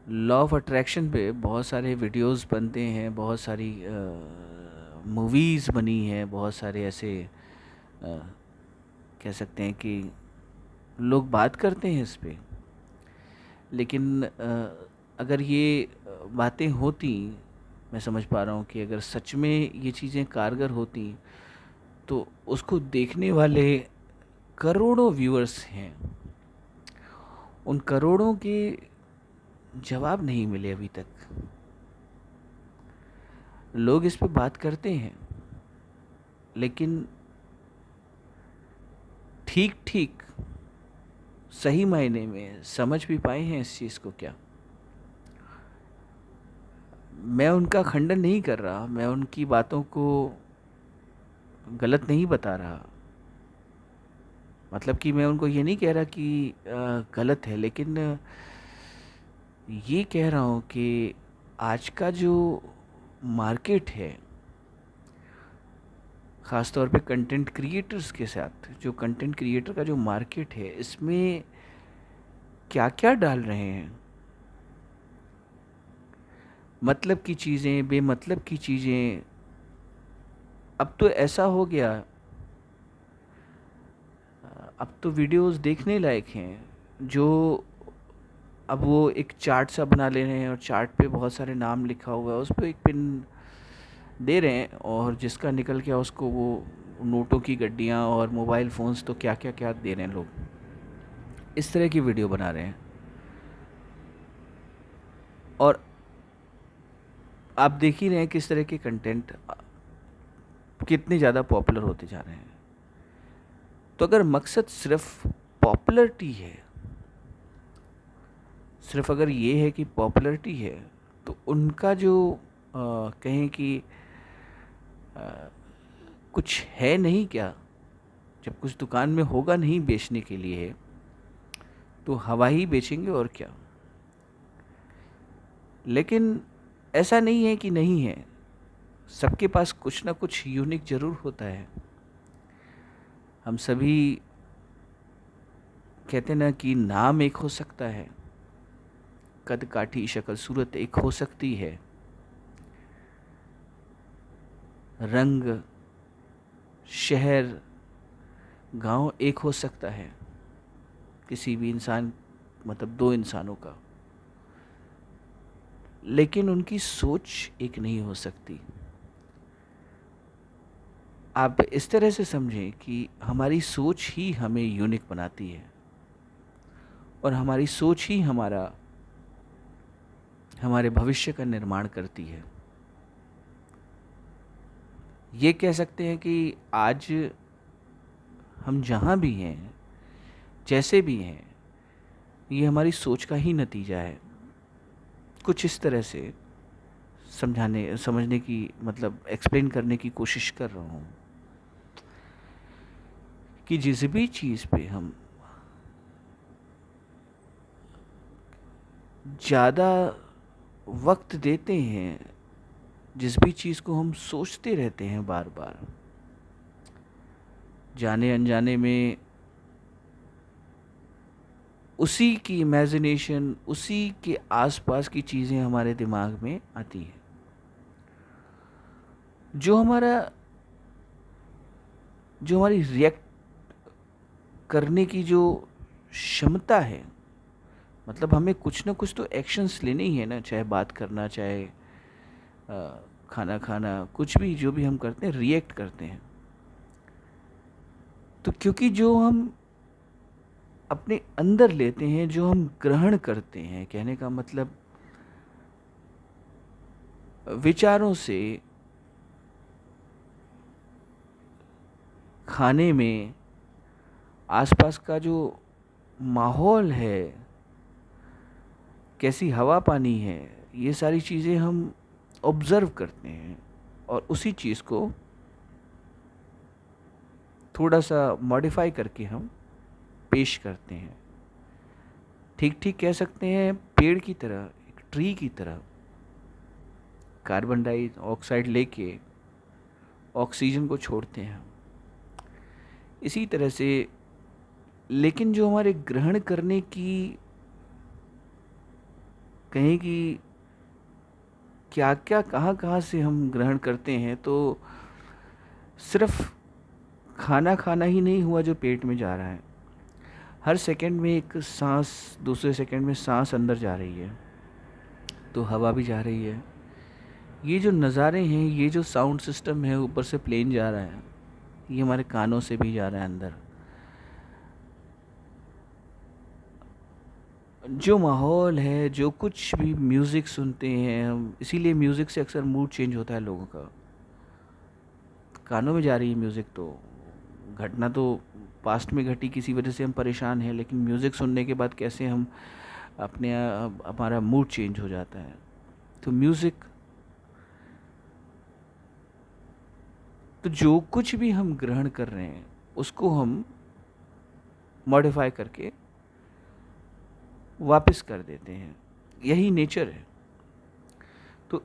Law of attraction पे बहुत सारे वीडियोस बनते हैं, बहुत सारी मूवीज़ बनी हैं, बहुत सारे ऐसे अ, कह सकते हैं कि लोग बात करते हैं इस पे। लेकिन अगर ये बातें होती, मैं समझ पा रहा हूँ कि अगर सच में ये चीज़ें कारगर होती तो उसको देखने वाले करोड़ों व्यूअर्स हैं, उन करोड़ों के जवाब नहीं मिले अभी तक। लोग इस पे बात करते हैं, लेकिन ठीक ठीक सही मायने में समझ भी पाए हैं इस चीज़ को क्या? मैं उनका खंडन नहीं कर रहा, मैं उनकी बातों को गलत नहीं बता रहा। मतलब कि मैं उनको ये नहीं कह रहा कि गलत है, लेकिन ये कह रहा हूँ कि आज का जो मार्केट है, ख़ास तौर पे कंटेंट क्रिएटर्स के साथ, जो कंटेंट क्रिएटर का जो मार्केट है, इसमें क्या-क्या डाल रहे हैं। मतलब की चीज़ें, बेमतलब की चीज़ें। अब तो ऐसा हो गया, अब तो वीडियोस देखने लायक हैं जो, अब वो एक चार्ट सा बना ले रहे हैं और चार्ट पे बहुत सारे नाम लिखा हुआ है, उस पे एक पिन दे रहे हैं और जिसका निकल गया उसको वो नोटों की गड्डियाँ और मोबाइल फ़ोन्स, तो क्या क्या क्या दे रहे हैं लोग। इस तरह की वीडियो बना रहे हैं और आप देख ही रहे हैं किस तरह के कंटेंट कितने ज़्यादा पॉपुलर होते जा रहे हैं। तो अगर मकसद सिर्फ पॉपुलरिटी है, सिर्फ अगर ये है कि पॉपुलरिटी है, तो उनका जो कहें कि अ, कुछ है नहीं क्या? जब कुछ दुकान में होगा नहीं बेचने के लिए, तो हवा ही बेचेंगे और क्या। लेकिन ऐसा नहीं है कि नहीं है, सबके पास कुछ ना कुछ यूनिक ज़रूर होता है। हम सभी कहते ना कि नाम एक हो सकता है, कद काठी शक्ल सूरत एक हो सकती है, रंग, शहर, गांव एक हो सकता है, किसी भी इंसान, मतलब दो इंसानों का। लेकिन उनकी सोच एक नहीं हो सकती। आप इस तरह से समझें कि हमारी सोच ही हमें यूनिक बनाती है और हमारी सोच ही हमारे भविष्य का निर्माण करती है। ये कह सकते हैं कि आज हम जहाँ भी हैं, जैसे भी हैं, ये हमारी सोच का ही नतीजा है। कुछ इस तरह से समझाने समझने की, मतलब एक्सप्लेन करने की कोशिश कर रहा हूँ कि जिस भी चीज़ पे हम ज़्यादा वक्त देते हैं, जिस भी चीज़ को हम सोचते रहते हैं बार बार, जाने अनजाने में उसी की इमेजिनेशन, उसी के आसपास की चीज़ें हमारे दिमाग में आती हैं। जो हमारा जो हमारी रिएक्ट करने की जो क्षमता है, मतलब हमें कुछ ना कुछ तो एक्शंस लेने ही है ना, चाहे बात करना, चाहे खाना खाना, कुछ भी जो भी हम करते हैं, रिएक्ट करते हैं। तो क्योंकि जो हम अपने अंदर लेते हैं, जो हम ग्रहण करते हैं, कहने का मतलब विचारों से, खाने में, आसपास का जो माहौल है, कैसी हवा पानी है, ये सारी चीज़ें हम ऑब्ज़र्व करते हैं और उसी चीज़ को थोड़ा सा मॉडिफाई करके हम पेश करते हैं। ठीक ठीक कह सकते हैं, पेड़ की तरह, एक ट्री की तरह कार्बन डाइऑक्साइड लेके ऑक्सीजन को छोड़ते हैं इसी तरह से। लेकिन जो हमारे ग्रहण करने की कहें कि क्या क्या कहाँ कहाँ से हम ग्रहण करते हैं, तो सिर्फ खाना खाना ही नहीं हुआ जो पेट में जा रहा है, हर सेकंड में एक सांस, दूसरे सेकंड में सांस अंदर जा रही है, तो हवा भी जा रही है। ये जो नज़ारे हैं, ये जो साउंड सिस्टम है, ऊपर से प्लेन जा रहा है, ये हमारे कानों से भी जा रहा है अंदर। जो माहौल है, जो कुछ भी म्यूज़िक सुनते हैं हम, इसीलिए म्यूज़िक से अक्सर मूड चेंज होता है लोगों का। कानों में जा रही है म्यूज़िक, तो घटना तो पास्ट में घटी, किसी वजह से हम परेशान हैं, लेकिन म्यूज़िक सुनने के बाद कैसे हम अपने हमारा मूड चेंज हो जाता है। तो म्यूज़िक, तो जो कुछ भी हम ग्रहण कर रहे हैं उसको हम मॉडिफाई करके वापस कर देते हैं, यही नेचर है। तो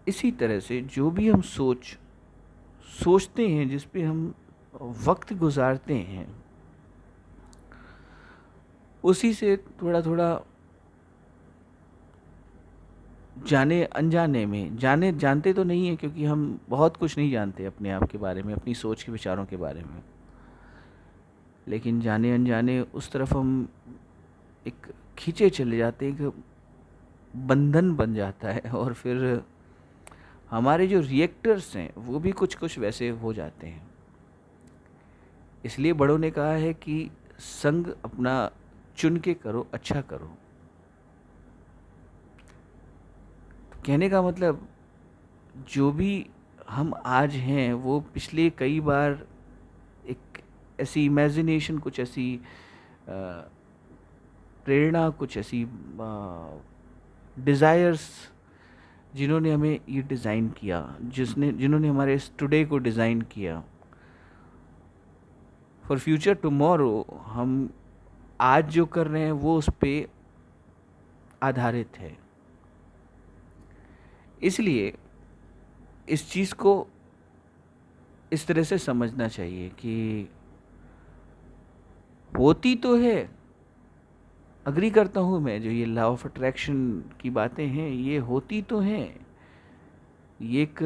इसी तरह से जो भी हम सोचते हैं, जिस पे हम वक्त गुजारते हैं, उसी से थोड़ा थोड़ा जाने अनजाने में, जानते तो नहीं है, क्योंकि हम बहुत कुछ नहीं जानते अपने आप के बारे में, अपनी सोच के विचारों के बारे में, लेकिन जाने अनजाने उस तरफ हम एक खींचे चले जाते हैं, एक बंधन बन जाता है, और फिर हमारे जो रिएक्टर्स हैं वो भी कुछ कुछ वैसे हो जाते हैं। इसलिए बड़ों ने कहा है कि संग अपना चुन के करो, अच्छा करो। तो कहने का मतलब, जो भी हम आज हैं वो पिछले कई बार एक ऐसी इमेजिनेशन, कुछ ऐसी प्रेरणा, कुछ ऐसी डिज़ायर्स, जिन्होंने हमें ये डिज़ाइन किया, जिन्होंने हमारे इस टुडे को डिज़ाइन किया, फॉर फ्यूचर टुमारो हम आज जो कर रहे हैं वो उस पे आधारित है। इसलिए इस चीज़ को इस तरह से समझना चाहिए कि होती तो है, अग्री करता हूँ मैं, जो ये लॉ ऑफ अट्रैक्शन की बातें हैं ये होती तो हैं, ये एक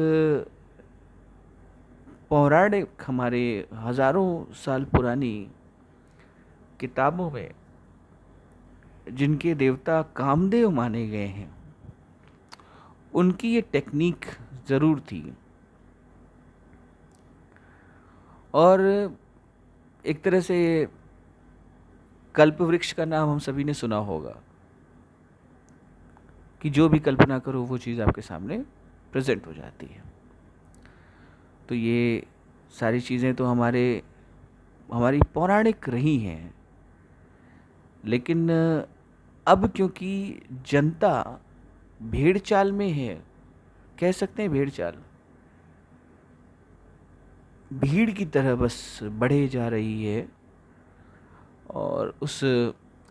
पौराणिक, हमारे हजारों साल पुरानी किताबों में जिनके देवता कामदेव माने गए हैं, उनकी ये टेक्निक ज़रूर थी। और एक तरह से कल्प वृक्ष का नाम हम सभी ने सुना होगा, कि जो भी कल्पना करो वो चीज़ आपके सामने प्रेजेंट हो जाती है। तो ये सारी चीज़ें तो हमारी पौराणिक रही हैं, लेकिन अब क्योंकि जनता भेड़ चाल में है, कह सकते हैं भेड़ चाल, भीड़ की तरह बस बढ़े जा रही है, और उस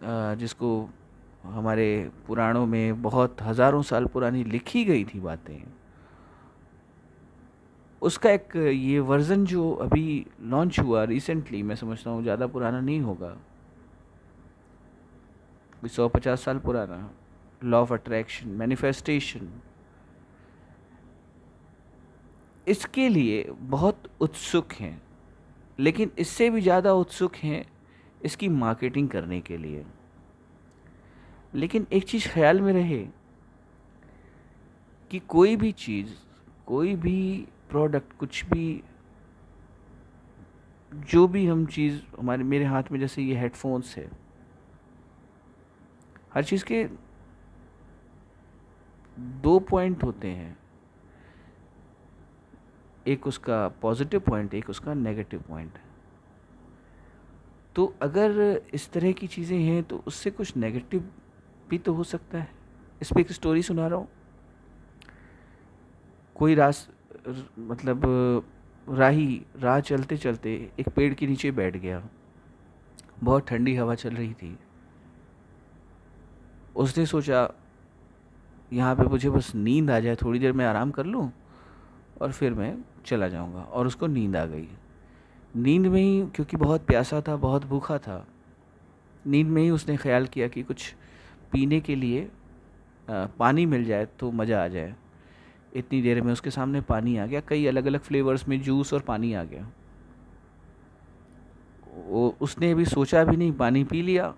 जिसको हमारे पुराणों में बहुत हज़ारों साल पुरानी लिखी गई थी बातें, उसका एक ये वर्ज़न जो अभी लॉन्च हुआ रिसेंटली, मैं समझता हूँ ज़्यादा पुराना नहीं होगा, 150 साल पुराना, लॉ ऑफ अट्रैक्शन, मैनिफेस्टेशन, इसके लिए बहुत उत्सुक हैं, लेकिन इससे भी ज़्यादा उत्सुक हैं इसकी मार्केटिंग करने के लिए। लेकिन एक चीज़ ख्याल में रहे कि कोई भी चीज़, कोई भी प्रोडक्ट, कुछ भी, जो भी हम चीज़, मेरे हाथ में जैसे ये हेडफोन्स है, हर चीज़ के दो पॉइंट होते हैं, एक उसका पॉजिटिव पॉइंट, एक उसका नेगेटिव पॉइंट। तो अगर इस तरह की चीज़ें हैं तो उससे कुछ नेगेटिव भी तो हो सकता है। इस पर एक स्टोरी सुना रहा हूँ। कोई मतलब राह चलते चलते एक पेड़ के नीचे बैठ गया, बहुत ठंडी हवा चल रही थी। उसने सोचा यहाँ पे मुझे बस नींद आ जाए, थोड़ी देर मैं आराम कर लूँ और फिर मैं चला जाऊँगा, और उसको नींद आ गई। नींद में ही, क्योंकि बहुत प्यासा था, बहुत भूखा था, नींद में ही उसने ख्याल किया कि कुछ पीने के लिए पानी मिल जाए तो मज़ा आ जाए। इतनी देर में उसके सामने पानी आ गया, कई अलग अलग फ्लेवर्स में जूस और पानी आ गया। वो उसने अभी सोचा भी नहीं, पानी पी लिया।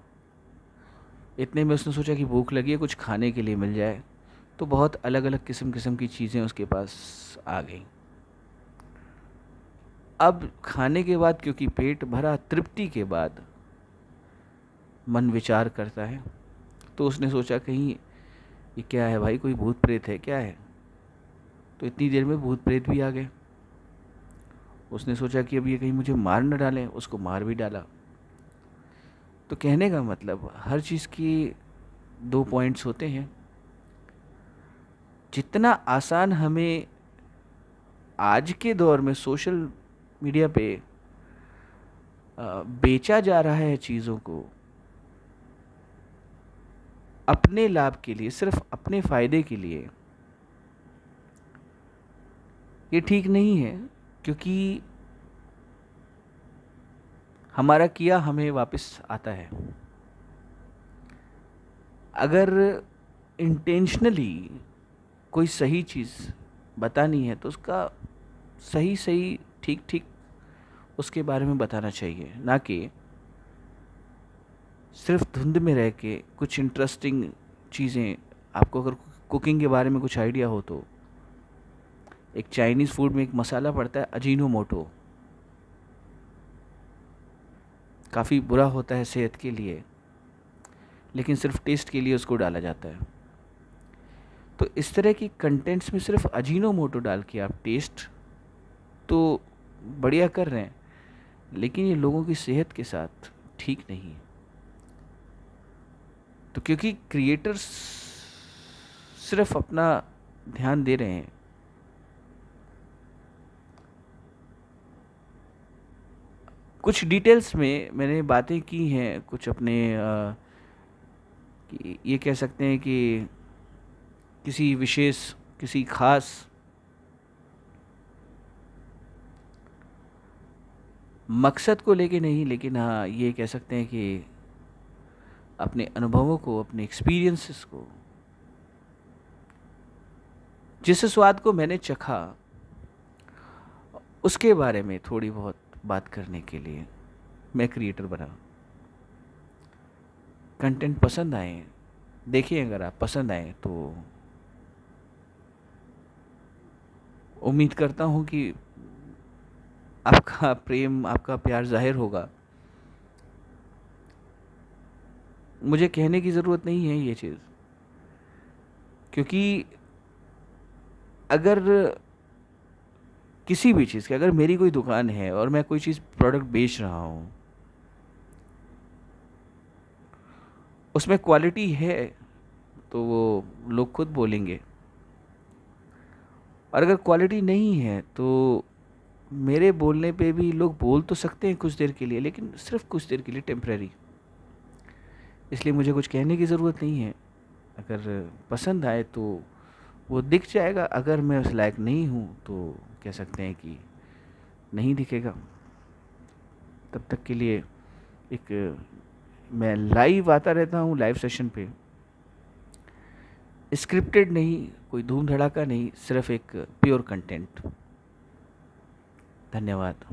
इतने में उसने सोचा कि भूख लगी है, कुछ खाने के लिए मिल जाए। तो बहुत अलग अलग किस्म किस्म की चीज़ें उसके पास आ गई। अब खाने के बाद, क्योंकि पेट भरा, तृप्ति के बाद मन विचार करता है। तो उसने सोचा कहीं ये क्या है भाई, कोई भूत प्रेत है क्या है। तो इतनी देर में भूत प्रेत भी आ गए। उसने सोचा कि अब ये कहीं मुझे मार न डालें, उसको मार भी डाला। तो कहने का मतलब, हर चीज़ की दो पॉइंट्स होते हैं। जितना आसान हमें आज के दौर में सोशल मीडिया पे बेचा जा रहा है चीज़ों को अपने लाभ के लिए, सिर्फ अपने फ़ायदे के लिए, ये ठीक नहीं है। क्योंकि हमारा किया हमें वापस आता है। अगर इंटेंशनली कोई सही चीज़ बतानी है तो उसका सही सही ठीक ठीक उसके बारे में बताना चाहिए, ना कि सिर्फ धुंध में रह के कुछ इंटरेस्टिंग चीज़ें। आपको अगर कुकिंग के बारे में कुछ आइडिया हो तो एक चाइनीज़ फूड में एक मसाला पड़ता है अजीनोमोटो, काफ़ी बुरा होता है सेहत के लिए, लेकिन सिर्फ टेस्ट के लिए उसको डाला जाता है। तो इस तरह की कंटेंट्स में सिर्फ अजीनोमोटो डाल के आप टेस्ट तो बढ़िया कर रहे हैं, लेकिन ये लोगों की सेहत के साथ ठीक नहीं है। तो क्योंकि क्रिएटर्स सिर्फ अपना ध्यान दे रहे हैं, कुछ डिटेल्स में मैंने बातें की हैं, कुछ अपने कि ये कह सकते हैं कि किसी विशेष, किसी खास मकसद को लेके नहीं, लेकिन हाँ ये कह सकते हैं कि अपने अनुभवों को, अपने एक्सपीरियंसेस को, जिस स्वाद को मैंने चखा उसके बारे में थोड़ी बहुत बात करने के लिए मैं क्रिएटर बना। कंटेंट पसंद आए, देखिए, अगर आप पसंद आए तो उम्मीद करता हूँ कि आपका प्रेम, आपका प्यार जाहिर होगा। मुझे कहने की ज़रूरत नहीं है ये चीज़, क्योंकि अगर किसी भी चीज़ की, अगर मेरी कोई दुकान है और मैं कोई चीज़ प्रोडक्ट बेच रहा हूँ, उसमें क्वालिटी है तो वो लोग खुद बोलेंगे। और अगर क्वालिटी नहीं है तो मेरे बोलने पे भी लोग बोल तो सकते हैं कुछ देर के लिए, लेकिन सिर्फ कुछ देर के लिए, टेम्परेरी। इसलिए मुझे कुछ कहने की ज़रूरत नहीं है। अगर पसंद आए तो वो दिख जाएगा, अगर मैं उस लायक नहीं हूँ तो कह सकते हैं कि नहीं दिखेगा। तब तक के लिए एक, मैं लाइव आता रहता हूँ, लाइव सेशन पे, स्क्रिप्टेड नहीं, कोई धूम धड़ाका नहीं, सिर्फ एक प्योर कंटेंट। धन्यवाद।